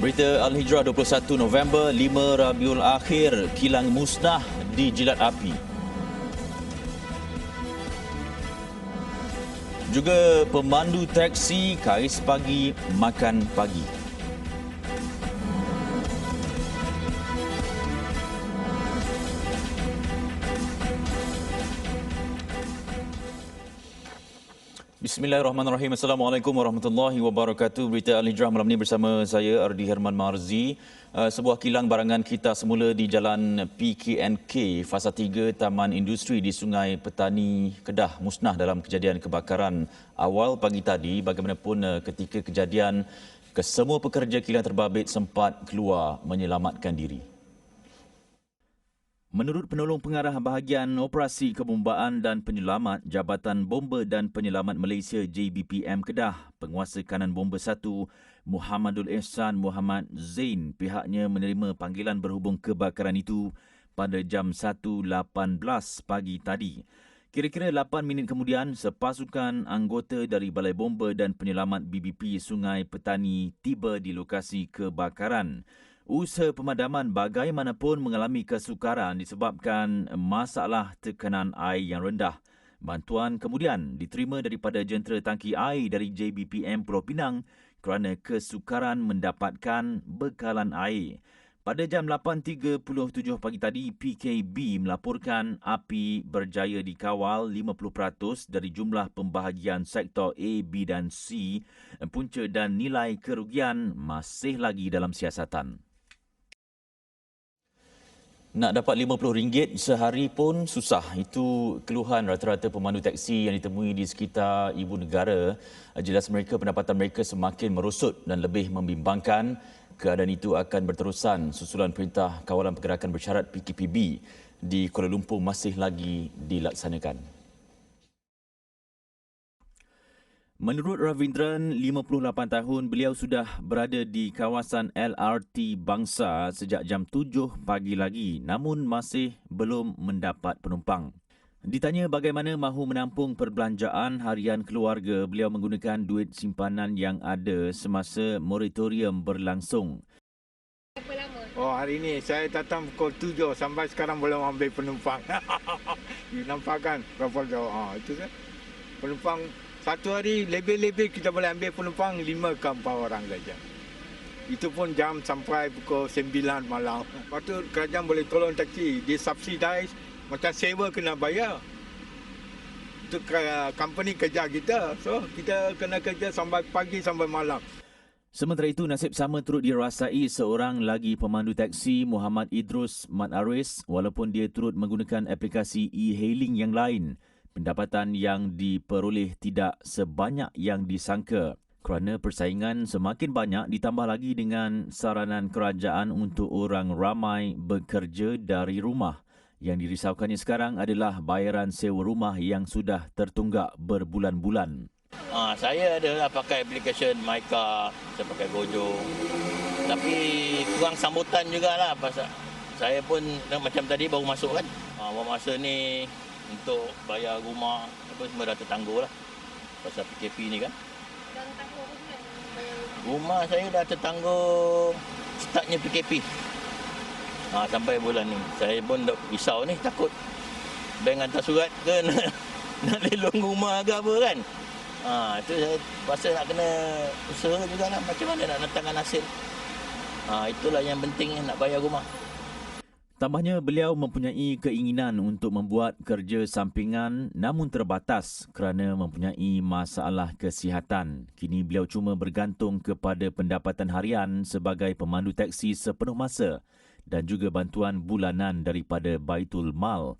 Berita Al-Hijrah 21 November, 5 Rabiul Akhir, kilang musnah dijilat api. Juga pemandu teksi kais pagi makan pagi. Bismillahirrahmanirrahim. Assalamualaikum warahmatullahi wabarakatuh. Berita Al-Hijrah malam ini bersama saya Ardi Herman Marzi. Sebuah kilang barangan kita semula di Jalan PKNK Fasa 3 Taman Industri di Sungai Petani Kedah musnah dalam kejadian kebakaran awal pagi tadi. Bagaimanapun ketika kejadian, kesemua pekerja kilang terbabit sempat keluar menyelamatkan diri. Menurut penolong pengarah bahagian operasi kebombaan dan penyelamat Jabatan Bomba dan Penyelamat Malaysia JBPM Kedah, penguasa kanan bomba 1 Muhammadul Ihsan Muhammad Zain, pihaknya menerima panggilan berhubung kebakaran itu pada jam 1.18 pagi tadi. Kira-kira 8 minit kemudian, sepasukan anggota dari Balai Bomba dan Penyelamat BBP Sungai Petani tiba di lokasi kebakaran. Usaha pemadaman bagaimanapun mengalami kesukaran disebabkan masalah tekanan air yang rendah. Bantuan kemudian diterima daripada jentera tangki air dari JBPM Pulau Pinang kerana kesukaran mendapatkan bekalan air. Pada jam 8.37 pagi tadi, PKB melaporkan api berjaya dikawal 50% dari jumlah pembahagian sektor A, B dan C. Punca dan nilai kerugian masih lagi dalam siasatan. Nak dapat RM50 sehari pun susah. Itu keluhan rata-rata pemandu teksi yang ditemui di sekitar ibu negara. Jelas mereka pendapatan mereka semakin merosot dan lebih membimbangkan. Keadaan itu akan berterusan susulan Perintah Kawalan Pergerakan Bersyarat PKPB di Kuala Lumpur masih lagi dilaksanakan. Menurut Ravindran, 58 tahun, beliau sudah berada di kawasan LRT Bangsa sejak jam 7 pagi lagi namun masih belum mendapat penumpang. Ditanya bagaimana mahu menampung perbelanjaan harian keluarga, beliau menggunakan duit simpanan yang ada semasa moratorium berlangsung. Hari ini saya datang pukul 7 sampai sekarang belum ambil penumpang. You nampak kan berapa jauh? Itu kan penumpang. Satu hari lebih-lebih kita boleh ambil penumpang 5 ke 4 orang saja. Itu pun jam sampai pukul 9 malam. Lepas tu kerajaan boleh tolong taksi. Dia subsidize, macam sewa kena bayar. Itu company kerja kita. So kita kena kerja sampai pagi sampai malam. Sementara itu, nasib sama turut dirasai seorang lagi pemandu teksi, Muhammad Idrus Mat Aris, walaupun dia turut menggunakan aplikasi e-hailing yang lain. Pendapatan yang diperoleh tidak sebanyak yang disangka kerana persaingan semakin banyak ditambah lagi dengan saranan kerajaan untuk orang ramai bekerja dari rumah. Yang dirisaukannya sekarang adalah bayaran sewa rumah yang sudah tertunggak berbulan-bulan. Saya adalah pakai aplikasi MyCar, saya pakai Gojo. Tapi kurang sambutan jugalah pasal saya pun macam tadi baru masuk kan. Masa ni untuk bayar rumah apa semua dah tertangguh lah pasal PKP ni kan. Dah tertangguh apa semua? Rumah saya dah tertangguh startnya PKP. Sampai bulan ni. Saya pun risau ni, takut bank hantar surat ke nak lelong rumah ke apa kan. Itu saya rasa nak kena usaha juga lah. Macam mana nak datangkan hasil. Itulah yang penting nak bayar rumah. Tambahnya, beliau mempunyai keinginan untuk membuat kerja sampingan namun terbatas kerana mempunyai masalah kesihatan. Kini beliau cuma bergantung kepada pendapatan harian sebagai pemandu teksi sepenuh masa dan juga bantuan bulanan daripada Baitul Mal.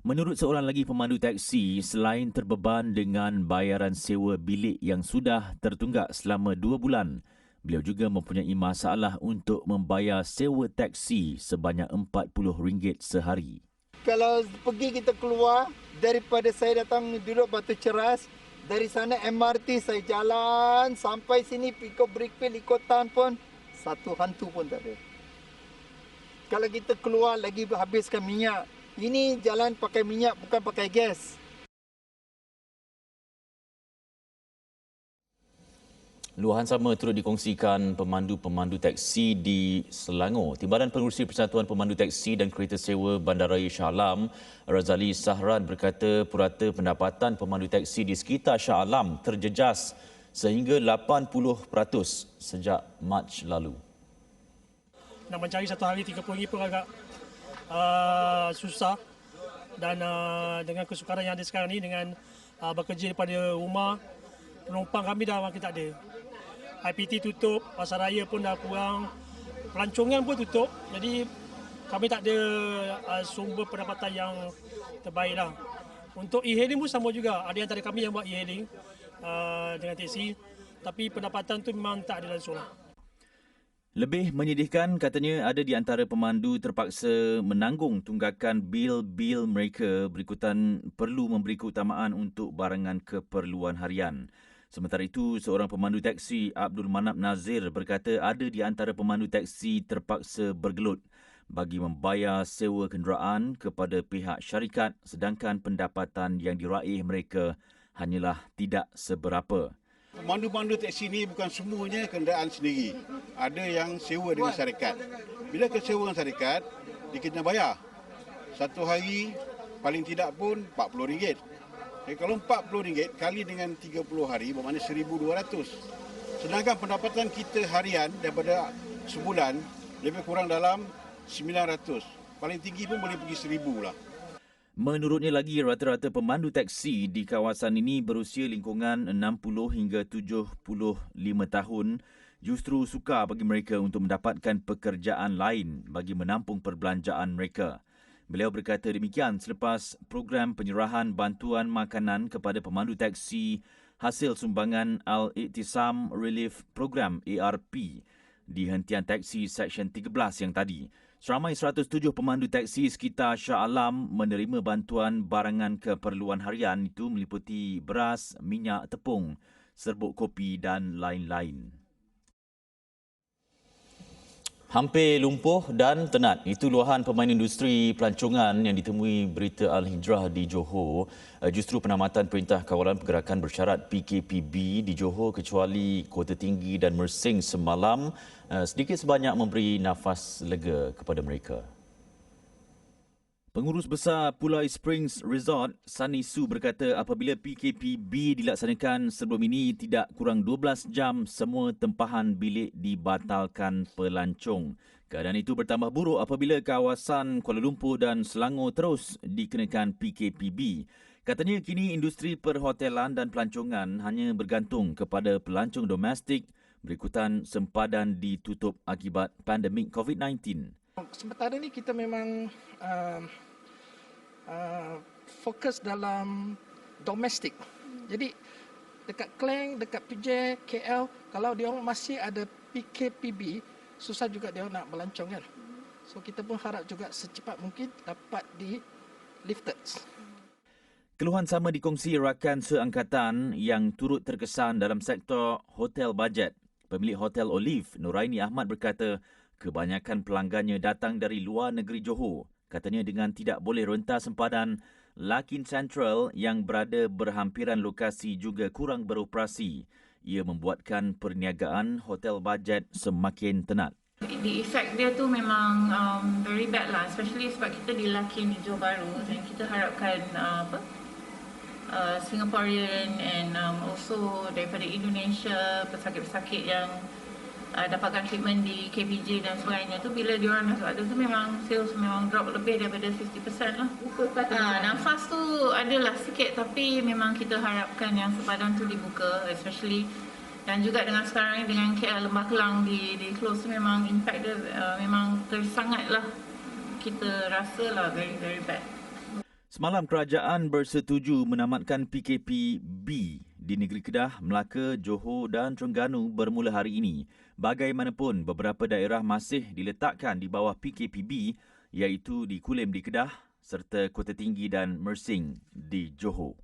Menurut seorang lagi pemandu teksi, selain terbeban dengan bayaran sewa bilik yang sudah tertunggak selama 2 bulan, beliau juga mempunyai masalah untuk membayar sewa teksi sebanyak RM40 sehari. Kalau pergi kita keluar, daripada saya datang duduk Batu Ceras, dari sana MRT saya jalan sampai sini ikut Brickfield, ikut town pun, satu hantu pun tak ada. Kalau kita keluar lagi habiskan minyak. Ini jalan pakai minyak bukan pakai gas. Luahan sama turut dikongsikan pemandu-pemandu teksi di Selangor. Timbalan Pengurusi Persatuan Pemandu Teksi dan Kereta Sewa Bandaraya Shah Alam, Razali Sahran berkata purata pendapatan pemandu teksi di sekitar Shah Alam terjejas sehingga 80% sejak Mac lalu. Nak mencari satu hari RM30 pun agak susah. Dan dengan kesukaran yang ada sekarang ni, dengan bekerja daripada rumah, penumpang kami dah makin tak ada. IPT tutup, pasaraya pun dah kurang, pelancongan pun tutup. Jadi kami tak ada sumber pendapatan yang terbaik lah. Untuk e-hailing pun sama juga. Ada antara kami yang buat e-hailing dengan teksi, tapi pendapatan tu memang tak ada langsung lah. Lebih menyedihkan, katanya ada di antara pemandu terpaksa menanggung tunggakan bil-bil mereka berikutan perlu memberi keutamaan untuk barangan keperluan harian. Sementara itu, seorang pemandu teksi, Abdul Manap Nazir, berkata ada di antara pemandu teksi terpaksa bergelut bagi membayar sewa kenderaan kepada pihak syarikat sedangkan pendapatan yang diraih mereka hanyalah tidak seberapa. Pemandu-pemandu teksi ini bukan semuanya kenderaan sendiri. Ada yang sewa dengan syarikat. Bila sewa dengan syarikat, dia kena bayar. Satu hari paling tidak pun RM40. Kalau RM40 kali dengan 30 hari bermakna RM1,200. Sedangkan pendapatan kita harian daripada sebulan lebih kurang dalam RM900. Paling tinggi pun boleh pergi RM1,000 lah. Menurutnya lagi, rata-rata pemandu teksi di kawasan ini berusia lingkungan 60 hingga 75 tahun justru sukar bagi mereka untuk mendapatkan pekerjaan lain bagi menampung perbelanjaan mereka. Beliau berkata demikian selepas program penyerahan bantuan makanan kepada pemandu teksi hasil sumbangan Al-Iktisam Relief Program ARP di hentian teksi Seksyen 13 yang tadi. Seramai 107 pemandu teksi sekitar Shah Alam menerima bantuan barangan keperluan harian itu meliputi beras, minyak, tepung, serbuk kopi dan lain-lain. Hampir lumpuh dan tenat. Itu luahan pemain industri pelancongan yang ditemui berita Al-Hijrah di Johor. Justru penamatan Perintah Kawalan Pergerakan Bersyarat PKPB di Johor kecuali Kota Tinggi dan Mersing semalam sedikit sebanyak memberi nafas lega kepada mereka. Pengurus Besar Pulai Springs Resort, Sunny Su berkata apabila PKPB dilaksanakan sebelum ini tidak kurang 12 jam semua tempahan bilik dibatalkan pelancong. Keadaan itu bertambah buruk apabila kawasan Kuala Lumpur dan Selangor terus dikenakan PKPB. Katanya kini industri perhotelan dan pelancongan hanya bergantung kepada pelancong domestik berikutan sempadan ditutup akibat pandemik COVID-19. Sementara ni kita memang fokus dalam domestik. Jadi dekat Klang, dekat PJ, KL, kalau dia orang masih ada PKPB, susah juga dia orang nak melancong kan. So kita pun harap juga secepat mungkin dapat di lifted. Keluhan sama dikongsi rakan seangkatan yang turut terkesan dalam sektor hotel bajet. Pemilik Hotel Olive, Nuraini Ahmad berkata kebanyakan pelanggannya datang dari luar negeri Johor. Katanya dengan tidak boleh rentas sempadan, Lakin Central yang berada berhampiran lokasi juga kurang beroperasi. Ia membuatkan perniagaan hotel bajet semakin tenat. The effect dia tu memang very bad lah, especially sebab kita di Lakin di Johor Bahru dan kita harapkan Singaporean and also daripada Indonesia pesakit-pesakit yang dapatkan treatment di KPJ dan sebagainya tu, bila diorang masuk ada tu memang sales memang drop lebih daripada 50% lah. Nafas tu adalah sikit tapi memang kita harapkan yang sepadan tu dibuka, especially dan juga dengan sekarang ni dengan KL Lembah Kelang di close tu memang impact dia memang tersangat lah, kita rasa lah very very bad. Semalam kerajaan bersetuju menamatkan PKPB di negeri Kedah, Melaka, Johor dan Terengganu bermula hari ini. Bagaimanapun, beberapa daerah masih diletakkan di bawah PKPB iaitu di Kulim di Kedah serta Kota Tinggi dan Mersing di Johor.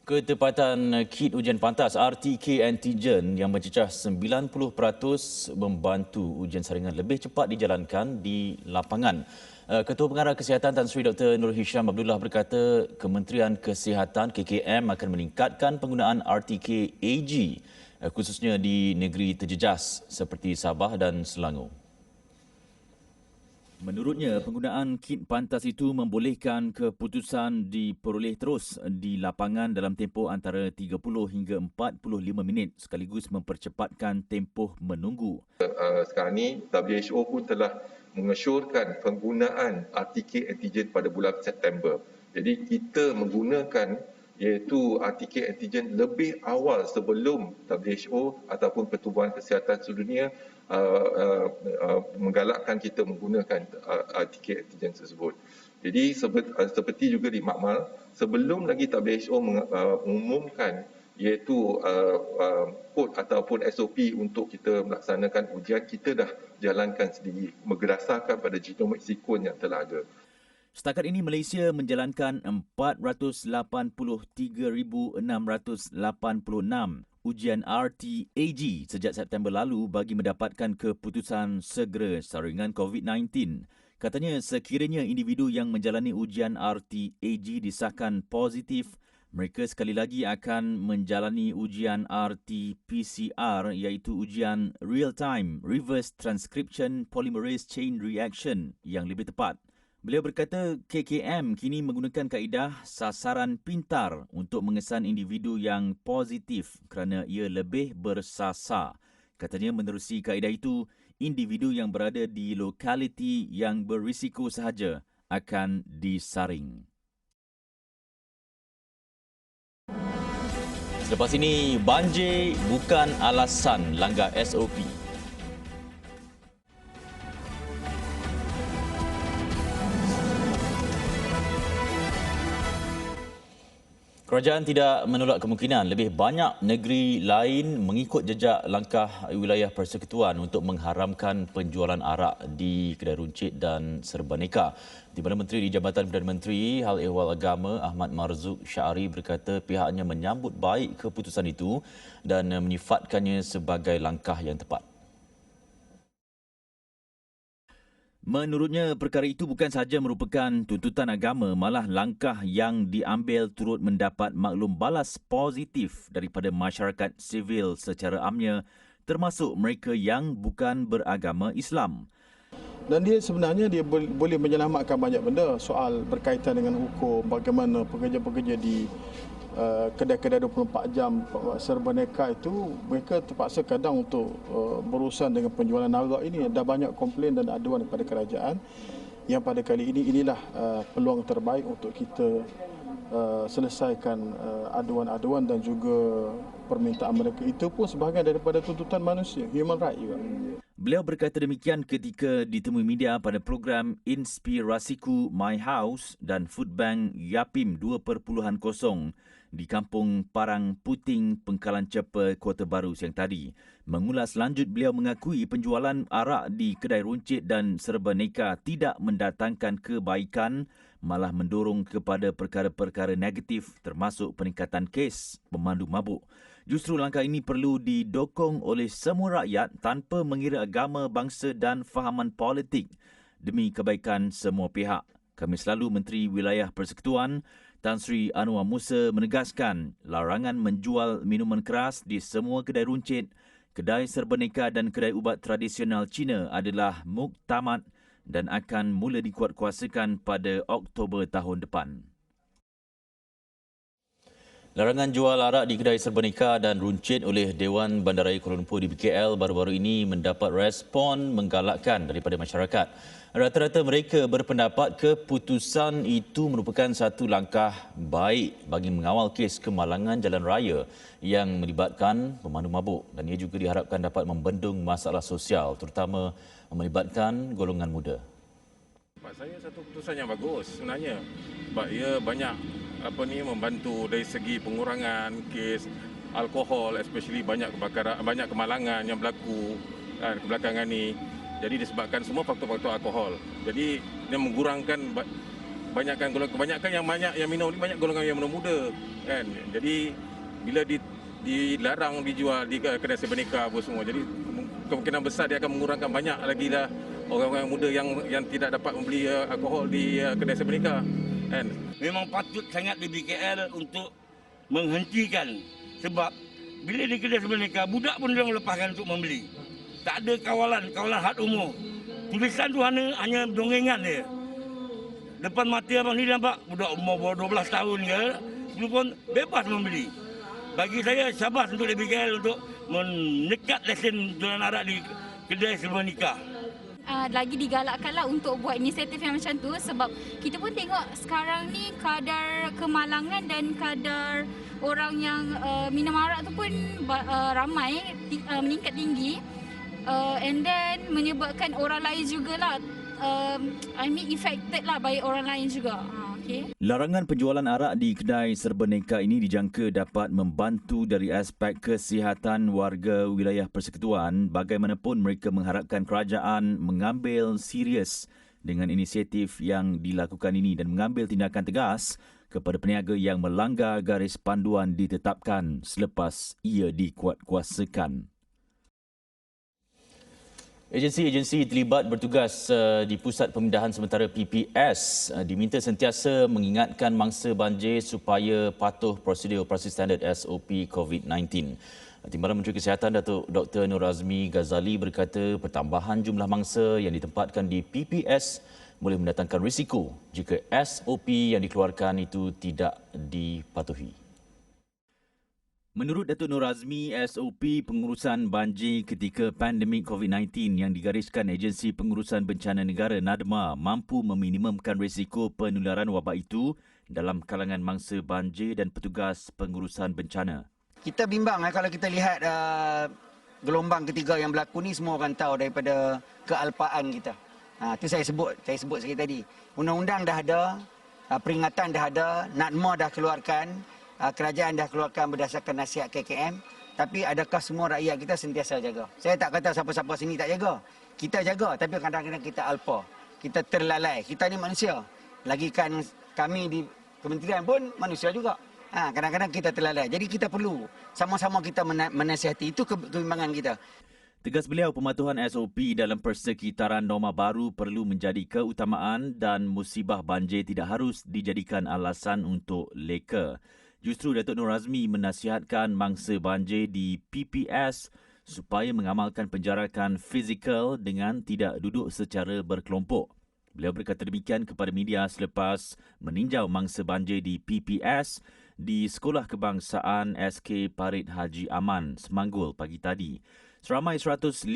Ketepatan kit ujian pantas RTK antigen yang mencecah 90% membantu ujian saringan lebih cepat dijalankan di lapangan. Ketua Pengarah Kesihatan Tan Sri Dr. Nur Hisham Abdullah berkata Kementerian Kesihatan KKM akan meningkatkan penggunaan RTK AG khususnya di negeri terjejas seperti Sabah dan Selangor. Menurutnya, penggunaan kit pantas itu membolehkan keputusan diperoleh terus di lapangan dalam tempoh antara 30 hingga 45 minit sekaligus mempercepatkan tempoh menunggu. Sekarang ini WHO pun telah mengesyorkan penggunaan RTK antigen pada bulan September. Jadi kita menggunakan iaitu RTK antigen lebih awal sebelum WHO ataupun Pertubuhan Kesihatan Sedunia menggalakkan kita menggunakan RTK antigen tersebut. Jadi seperti juga di Makmal, sebelum lagi WHO mengumumkan iaitu kod ataupun SOP untuk kita melaksanakan ujian, kita dah jalankan sendiri berdasarkan pada genomic sequence yang telah ada. Setakat ini Malaysia menjalankan 483,686 ujian RT-AG sejak September lalu bagi mendapatkan keputusan segera saringan COVID-19. Katanya sekiranya individu yang menjalani ujian RT-AG disahkan positif, mereka sekali lagi akan menjalani ujian RT-PCR iaitu ujian Real-Time Reverse Transcription Polymerase Chain Reaction yang lebih tepat. Beliau berkata KKM kini menggunakan kaedah sasaran pintar untuk mengesan individu yang positif kerana ia lebih bersasar. Katanya menerusi kaedah itu, individu yang berada di lokaliti yang berisiko sahaja akan disaring. Selepas ini, banjir bukan alasan langgar SOP. Kerajaan tidak menolak kemungkinan lebih banyak negeri lain mengikut jejak langkah wilayah persekutuan untuk mengharamkan penjualan arak di kedai runcit dan serbaneka. Di mana Menteri di Jabatan Perdana Menteri Hal Ehwal Agama Ahmad Marzuq Syari berkata pihaknya menyambut baik keputusan itu dan menyifatkannya sebagai langkah yang tepat. Menurutnya, perkara itu bukan sahaja merupakan tuntutan agama, malah langkah yang diambil turut mendapat maklum balas positif daripada masyarakat sivil secara amnya, termasuk mereka yang bukan beragama Islam. Dan dia sebenarnya boleh menyelamatkan banyak benda, soal berkaitan dengan hukum, bagaimana pekerja-pekerja di kedai-kedai 24 jam serbaneka itu, mereka terpaksa kadang untuk berurusan dengan penjualan arak ini. Dah banyak komplain dan aduan kepada kerajaan, yang pada kali ini inilah peluang terbaik untuk kita selesaikan aduan-aduan dan juga permintaan mereka. Itu pun sebahagian daripada tuntutan manusia, human right juga. Beliau berkata demikian ketika ditemui media pada program Inspirasiku My House dan Food Bank Yapim 2.0 di Kampung Parang Puting, Pengkalan Cepa, Kota Baru siang tadi. Mengulas lanjut, beliau mengakui penjualan arak di kedai runcit dan serbaneka tidak mendatangkan kebaikan, malah mendorong kepada perkara-perkara negatif termasuk peningkatan kes pemandu mabuk. Justru langkah ini perlu didokong oleh semua rakyat tanpa mengira agama, bangsa dan fahaman politik demi kebaikan semua pihak. Khamis lalu, Menteri Wilayah Persekutuan Tan Sri Anwar Musa menegaskan larangan menjual minuman keras di semua kedai runcit, kedai serbaneka dan kedai ubat tradisional Cina adalah muktamad dan akan mula dikuatkuasakan pada Oktober tahun depan. Larangan jual arak di kedai serbaneka dan runcit oleh Dewan Bandaraya Kuala Lumpur di BKL baru-baru ini mendapat respon menggalakkan daripada masyarakat. Rata-rata mereka berpendapat keputusan itu merupakan satu langkah baik bagi mengawal kes kemalangan jalan raya yang melibatkan pemandu mabuk, dan ia juga diharapkan dapat membendung masalah sosial terutama melibatkan golongan muda. Bagi saya satu keputusan yang bagus sebenarnya, sebab ia banyak membantu dari segi pengurangan kes alkohol, especially banyak kebakaran, banyak kemalangan yang berlaku kebelakangan ni. Jadi disebabkan semua faktor-faktor alkohol. Jadi dia mengurangkan kebanyakan yang minum ni banyak golongan yang muda kan. Jadi bila dilarang dijual di kedai sebenarnya apa semua, jadi kemungkinan besar dia akan mengurangkan banyak lagi lah orang-orang muda yang tidak dapat membeli alkohol di kedai sebenarnya kan. Memang patut sangat di BKL untuk menghentikan, sebab bila di kedai sebenarnya budak pun dia melepaskan untuk membeli. Tak ada kawalan had umur. Tulisan tu hanya dongengan dia. Depan mata abang ni nampak budak umur 12 tahun ke, dia pun bebas membeli. Bagi saya syabas untuk DBKL untuk menyekat lesen jualan arak di kedai sebelum nikah. Lagi digalakkanlah untuk buat inisiatif yang macam tu, sebab kita pun tengok sekarang ni kadar kemalangan dan kadar orang yang minum arak tu pun ramai, meningkat tinggi, and then menyebabkan orang lain jugalah affected lah by orang lain juga. Okay. Larangan penjualan arak di kedai serba neka ini dijangka dapat membantu dari aspek kesihatan warga wilayah persekutuan. Bagaimanapun mereka mengharapkan kerajaan mengambil serius dengan inisiatif yang dilakukan ini dan mengambil tindakan tegas kepada peniaga yang melanggar garis panduan ditetapkan selepas ia dikuatkuasakan. Agensi-agensi terlibat bertugas di Pusat Pemindahan Sementara PPS diminta sentiasa mengingatkan mangsa banjir supaya patuh prosedur operasi standard SOP COVID-19. Timbalan Menteri Kesihatan Datuk Dr. Nur Azmi Ghazali berkata pertambahan jumlah mangsa yang ditempatkan di PPS boleh mendatangkan risiko jika SOP yang dikeluarkan itu tidak dipatuhi. Menurut Datuk Nur Azmi, SOP pengurusan banjir ketika pandemik COVID-19 yang digariskan Agensi Pengurusan Bencana Negara NADMA mampu meminimumkan risiko penularan wabak itu dalam kalangan mangsa banjir dan petugas pengurusan bencana. Kita bimbang kalau kita lihat gelombang ketiga yang berlaku ni, semua orang tahu daripada kealpaan kita. Itu saya sebut sikit tadi. Undang-undang dah ada, peringatan dah ada, NADMA dah keluarkan, kerajaan dah keluarkan berdasarkan nasihat KKM, tapi adakah semua rakyat kita sentiasa jaga? Saya tak kata siapa-siapa sini tak jaga. Kita jaga, tapi kadang-kadang kita alpa. Kita terlalai. Kita ni manusia. Lagikan kami di kementerian pun manusia juga. Kadang-kadang kita terlalai. Jadi kita perlu sama-sama kita menasihati. Itu kebimbangan kita. Tegas beliau, pematuhan SOP dalam persekitaran norma baru perlu menjadi keutamaan dan musibah banjir tidak harus dijadikan alasan untuk leka. Justru Datuk Nur Azmi menasihatkan mangsa banjir di PPS supaya mengamalkan penjarakan fizikal dengan tidak duduk secara berkelompok. Beliau berkata demikian kepada media selepas meninjau mangsa banjir di PPS di Sekolah Kebangsaan SK Parit Haji Aman, Semanggul pagi tadi. Seramai 152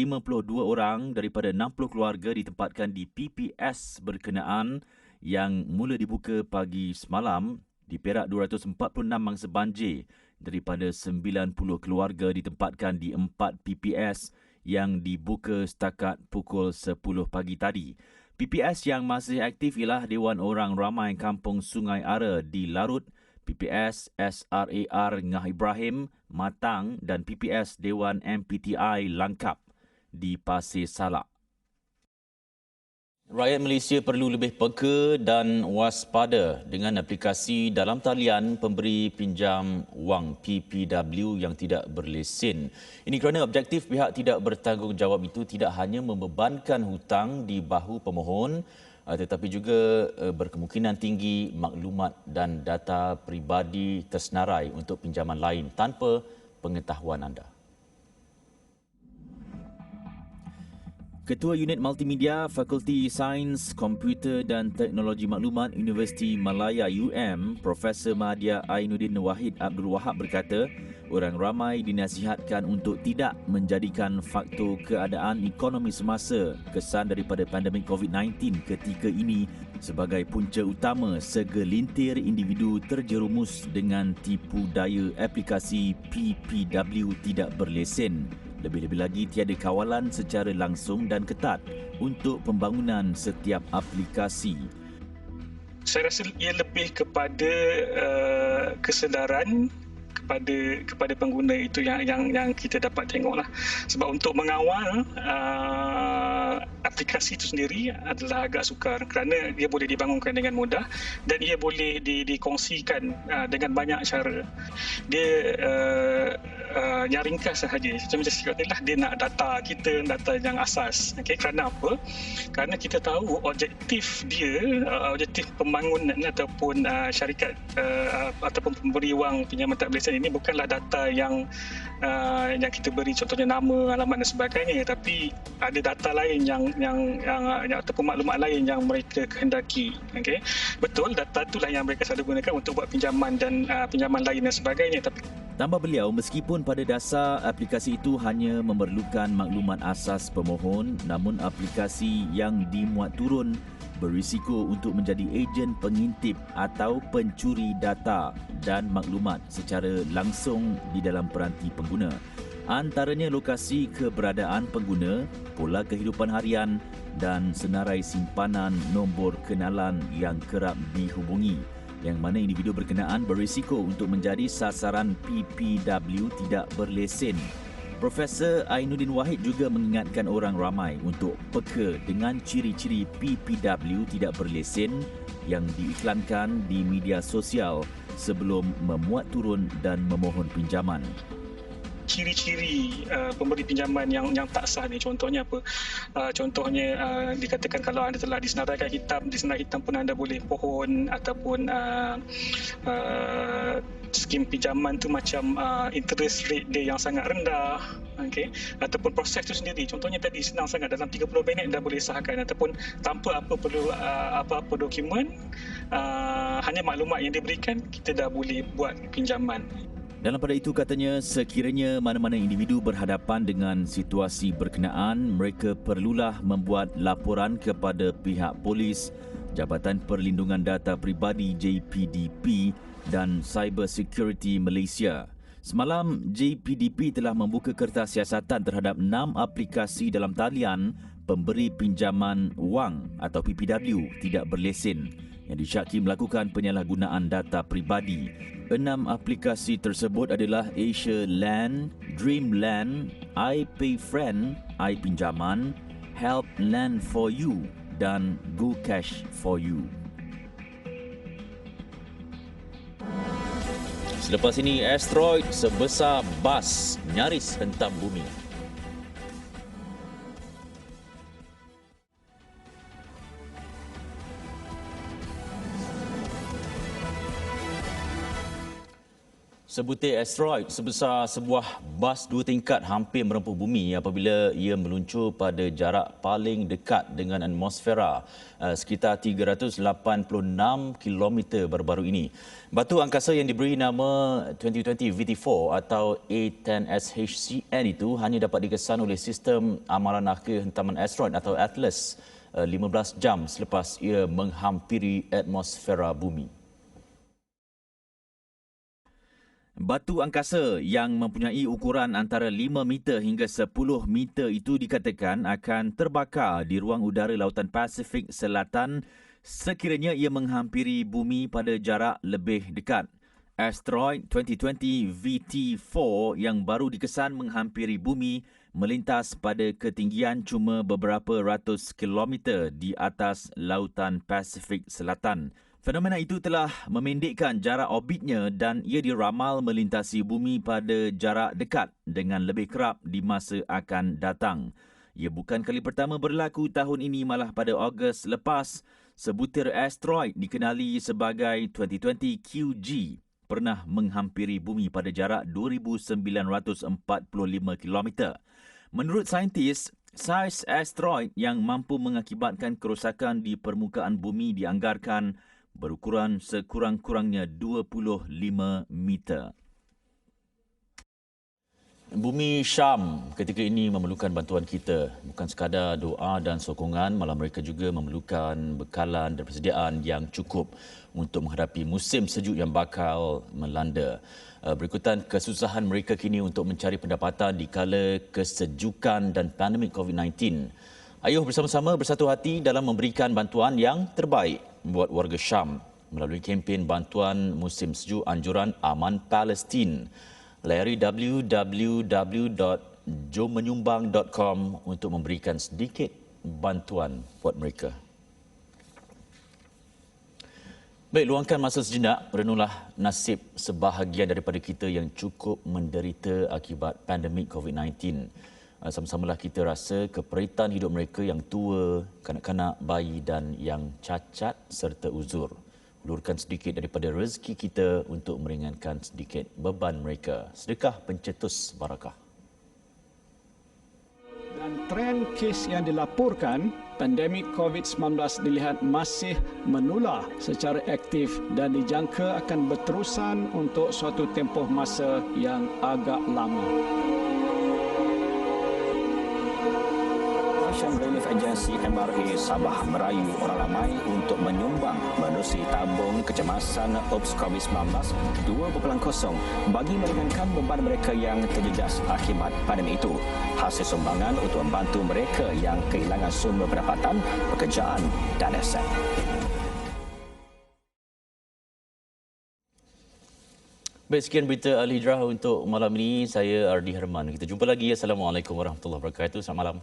orang daripada 60 keluarga ditempatkan di PPS berkenaan yang mula dibuka pagi semalam. Di Perak, 246 mangsa banjir daripada 90 keluarga ditempatkan di 4 PPS yang dibuka setakat pukul 10 pagi tadi. PPS yang masih aktif ialah Dewan Orang Ramai Kampung Sungai Ara di Larut, PPS SRAR Ngah Ibrahim, Matang dan PPS Dewan MPTI Langkap di Pasir Salak. Rakyat Malaysia perlu lebih peka dan waspada dengan aplikasi dalam talian pemberi pinjam wang PPW yang tidak berlesen. Ini kerana objektif pihak tidak bertanggungjawab itu tidak hanya membebankan hutang di bahu pemohon tetapi juga berkemungkinan tinggi maklumat dan data peribadi tersenarai untuk pinjaman lain tanpa pengetahuan anda. Ketua Unit Multimedia Fakulti Sains, Komputer dan Teknologi Maklumat Universiti Malaya UM, Profesor Mahathir Ainuddin Wahid Abdul Wahab berkata, orang ramai dinasihatkan untuk tidak menjadikan faktor keadaan ekonomi semasa kesan daripada pandemik COVID-19 ketika ini sebagai punca utama segelintir individu terjerumus dengan tipu daya aplikasi PPW tidak berlesen. Lebih-lebih lagi tiada kawalan secara langsung dan ketat untuk pembangunan setiap aplikasi. Saya rasa ia lebih kepada kesedaran kepada pengguna itu yang kita dapat tengoklah. Sebab untuk mengawal aplikasi itu sendiri adalah agak sukar kerana dia boleh dibangunkan dengan mudah dan ia boleh dikongsikan dengan banyak cara. Dia yang ringkas sahaja. Macam saya cakap tadi lah, dia nak data kita, data yang asas. Okay, kerana apa? Kerana kita tahu objektif dia, objektif pembangunan ataupun syarikat ataupun pemberi wang pinjaman tak berlesen ini bukanlah data yang kita beri, contohnya nama, alamat dan sebagainya, tapi ada data lain yang ataupun maklumat lain yang mereka kehendaki. Okay? Betul, data itulah yang mereka selalu gunakan untuk buat pinjaman dan pinjaman lain dan sebagainya. Tapi tambah beliau, meskipun pada dasar aplikasi itu hanya memerlukan maklumat asas pemohon, namun aplikasi yang dimuat turun berisiko untuk menjadi ejen pengintip atau pencuri data dan maklumat secara langsung di dalam peranti pengguna. Antaranya lokasi keberadaan pengguna, pola kehidupan harian dan senarai simpanan nombor kenalan yang kerap dihubungi, yang mana individu berkenaan berisiko untuk menjadi sasaran PPW tidak berlesen. Profesor Ainuddin Wahid juga mengingatkan orang ramai untuk peka dengan ciri-ciri PPW tidak berlesen yang diiklankan di media sosial sebelum memuat turun dan memohon pinjaman. Ciri-ciri pemberi pinjaman yang tak sah ni, contohnya apa? Contohnya dikatakan kalau anda telah disenaraikan hitam, di senarai hitam pun anda boleh pohon, ataupun skim pinjaman tu macam interest rate dia yang sangat rendah, okay? Ataupun proses tu sendiri, contohnya tadi senang sangat, dalam 30 minit dah boleh sahkan, ataupun tanpa apa-apa dokumen, hanya maklumat yang diberikan, kita dah boleh buat pinjaman. Dalam pada itu katanya, sekiranya mana-mana individu berhadapan dengan situasi berkenaan, mereka perlulah membuat laporan kepada pihak polis, Jabatan Perlindungan Data Peribadi JPDP dan Cyber Security Malaysia. Semalam, JPDP telah membuka kertas siasatan terhadap 6 aplikasi dalam talian pemberi pinjaman wang atau PPW tidak berlesen yang disyaki melakukan penyalahgunaan data peribadi. 6 aplikasi tersebut adalah Asia Land, Dreamland, iPayFriend, iPinjaman, Help Land for You dan GoCash for You. Selepas ini, asteroid sebesar bas nyaris hentam bumi. Sebutir asteroid sebesar sebuah bas 2 tingkat hampir merempuh bumi apabila ia meluncur pada jarak paling dekat dengan atmosfera sekitar 386 km baru-baru ini. Batu angkasa yang diberi nama 2020 VT4 atau A10SHCN itu hanya dapat dikesan oleh sistem amaran akhir hentaman asteroid atau ATLAS 15 jam selepas ia menghampiri atmosfera bumi. Batu angkasa yang mempunyai ukuran antara 5 meter hingga 10 meter itu dikatakan akan terbakar di ruang udara Lautan Pasifik Selatan sekiranya ia menghampiri bumi pada jarak lebih dekat. Asteroid 2020 VT4 yang baru dikesan menghampiri bumi melintas pada ketinggian cuma beberapa ratus kilometer di atas Lautan Pasifik Selatan. Fenomena itu telah memendekkan jarak orbitnya dan ia diramal melintasi bumi pada jarak dekat dengan lebih kerap di masa akan datang. Ia bukan kali pertama berlaku tahun ini, malah pada Ogos lepas, sebutir asteroid dikenali sebagai 2020 QG pernah menghampiri bumi pada jarak 2,945 km. Menurut saintis, saiz asteroid yang mampu mengakibatkan kerosakan di permukaan bumi dianggarkan berukuran sekurang-kurangnya 25 meter. Bumi Syam ketika ini memerlukan bantuan kita. Bukan sekadar doa dan sokongan, malah mereka juga memerlukan bekalan dan persediaan yang cukup untuk menghadapi musim sejuk yang bakal melanda. Berikutan kesusahan mereka kini untuk mencari pendapatan di kala kesejukan dan pandemik COVID-19. Ayuh bersama-sama bersatu hati dalam memberikan bantuan yang terbaik buat warga Syam melalui kempen bantuan musim sejuk anjuran Aman Palestin. Layari www.jommenyumbang.com untuk memberikan sedikit bantuan buat mereka. Baik, luangkan masa sejenak, renunglah nasib sebahagian daripada kita yang cukup menderita akibat pandemik COVID-19. Sama-samalah kita rasa keperitan hidup mereka yang tua, kanak-kanak, bayi dan yang cacat serta uzur. Ulurkan sedikit daripada rezeki kita untuk meringankan sedikit beban mereka. Sedekah pencetus barakah. Dan tren kes yang dilaporkan, pandemik COVID-19 dilihat masih menular secara aktif dan dijangka akan berterusan untuk suatu tempoh masa yang agak lama. Ocean Relief Agency MRA Sabah merayu orang ramai untuk menyumbang menerusi tabung kecemasan OPS COVID-19 2.0 bagi meringankan beban mereka yang terjejas akibat pandemik itu. Hasil sumbangan untuk membantu mereka yang kehilangan sumber pendapatan, pekerjaan dan aset. Baik, sekian berita Al Hijrah untuk malam ini. Saya Ardi Herman. Kita jumpa lagi. Assalamualaikum warahmatullahi wabarakatuh. Selamat malam.